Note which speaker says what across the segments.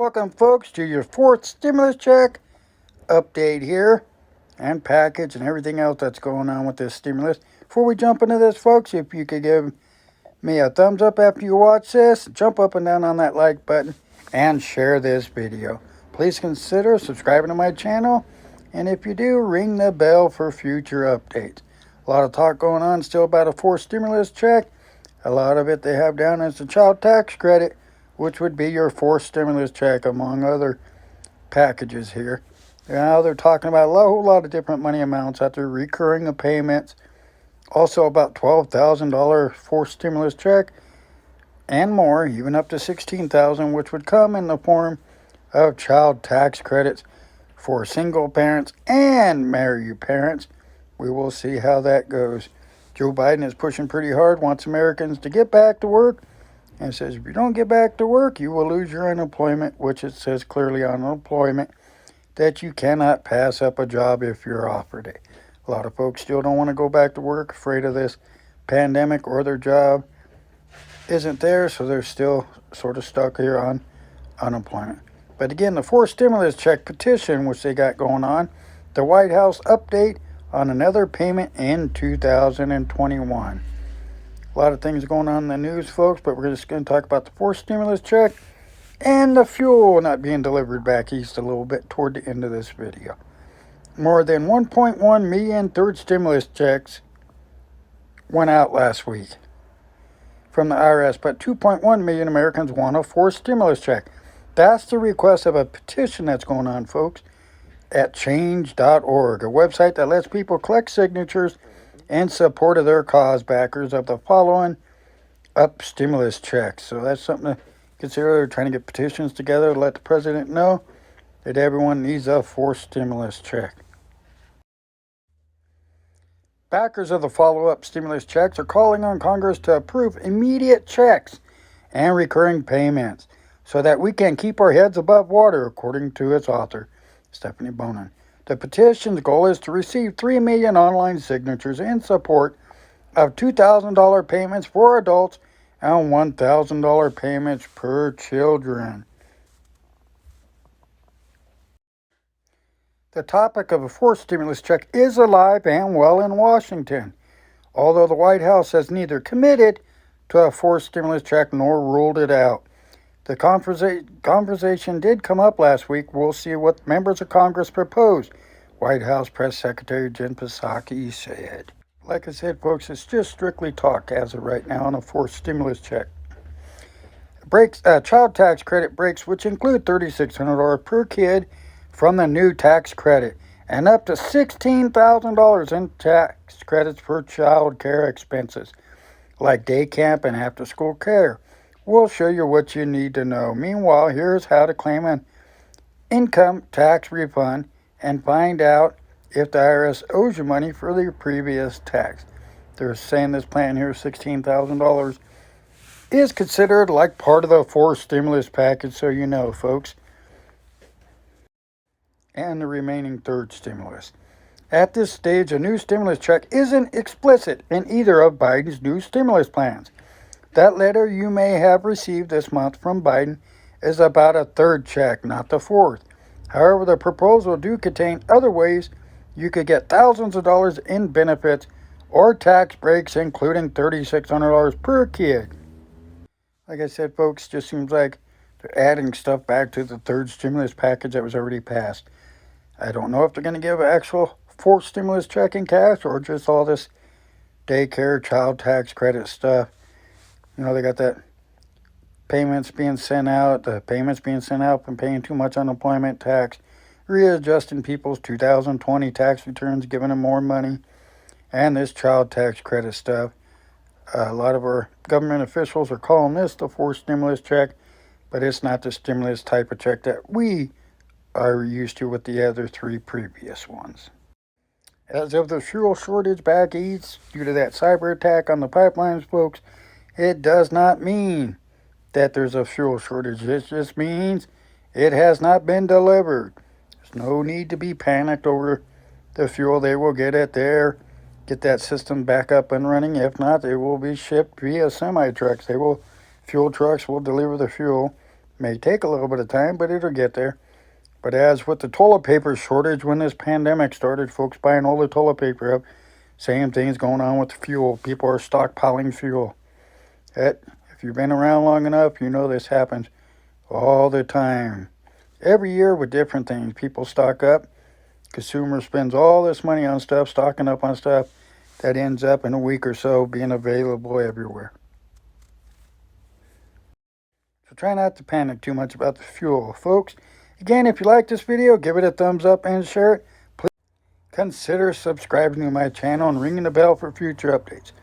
Speaker 1: Welcome, folks, to your fourth stimulus check update here and package and everything else that's going on with this stimulus. Before we jump into this, folks, if you could give me a thumbs up after you watch this, jump up and down on that like button, and share this video. Please consider subscribing to my channel, and if you do, ring the bell for future updates. A lot of talk going on still about a fourth stimulus check. A lot of it they have down as the child tax credit, which would be your fourth stimulus check among other packages here. Now they're talking about a whole lot of different money amounts after recurring payments. Also about $12,000 fourth stimulus check and more, even up to $16,000, which would come in the form of child tax credits for single parents and married parents. We will see how that goes. Joe Biden is pushing pretty hard, wants Americans to get back to work, and says if you don't get back to work, you will lose your unemployment, which it says clearly on unemployment that you cannot pass up a job if you're offered it. A lot of folks still don't want to go back to work, afraid of this pandemic, or their job isn't there, so they're still sort of stuck here on unemployment. But again, the fourth stimulus check petition, which they got going on, the White House update on another payment in 2021. A lot of things going on in the news, folks, but we're just going to talk about the fourth stimulus check and the fuel not being delivered back east a little bit toward the end of this video. More than 1.1 million third stimulus checks went out last week from the IRS, but 2.1 million Americans want a fourth stimulus check. That's the request of a petition that's going on, folks, at change.org, a website that lets people collect signatures in support of their cause, backers of the following up stimulus checks. So that's something to consider. They're trying to get petitions together to let the president know that everyone needs a fourth stimulus check. Backers of the follow-up stimulus checks are calling on Congress to approve immediate checks and recurring payments so that we can keep our heads above water, according to its author, Stephanie Bonin. The petition's goal is to receive 3 million online signatures in support of $2,000 payments for adults and $1,000 payments per children. The topic of a fourth stimulus check is alive and well in Washington, although the White House has neither committed to a fourth stimulus check nor ruled it out. The conversation did come up last week. We'll see what members of Congress proposed, White House Press Secretary Jen Psaki said. Like I said, folks, it's just strictly talk as of right now on a fourth stimulus check. Child tax credit breaks, which include $3,600 per kid from the new tax credit, and up to $16,000 in tax credits for child care expenses, like day camp and after-school care. We'll show you what you need to know. Meanwhile, here's how to claim an income tax refund and find out if the IRS owes you money for the previous tax. They're saying this plan here, $16,000, is considered like part of the fourth stimulus package, so you know, folks, and the remaining third stimulus. At this stage, a new stimulus check isn't explicit in either of Biden's new stimulus plans. That letter you may have received this month from Biden is about a third check, not the fourth. However, the proposal do contain other ways you could get thousands of dollars in benefits or tax breaks, including $3,600 per kid. Like I said, folks, just seems like they're adding stuff back to the third stimulus package that was already passed. I don't know if they're going to give an actual fourth stimulus check in cash or just all this daycare, child tax credit stuff. You know, they got that payments being sent out and paying too much unemployment tax, readjusting people's 2020 tax returns, giving them more money, and this child tax credit stuff. A lot of our government officials are calling this the fourth stimulus check, but it's not the stimulus type of check that we are used to with the other three previous ones. As of the fuel shortage back east due to that cyber attack on the pipelines, folks, it does not mean that there's a fuel shortage. It just means it has not been delivered. There's no need to be panicked over the fuel. They will get it there, get that system back up and running. If not, it will be shipped via semi-trucks. Fuel trucks will deliver the fuel. May take a little bit of time, but it'll get there. But as with the toilet paper shortage, when this pandemic started, folks buying all the toilet paper up, same thing's going on with the fuel. People are stockpiling fuel. If you've been around long enough, you know this happens all the time. Every year with different things. People stock up. Consumer spends all this money on stuff, stocking up on stuff that ends up in a week or so being available everywhere. So try not to panic too much about the fuel, folks. Again, if you like this video, give it a thumbs up and share it. Please consider subscribing to my channel and ringing the bell for future updates.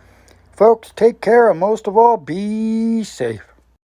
Speaker 1: Folks, take care, and most of all, be safe.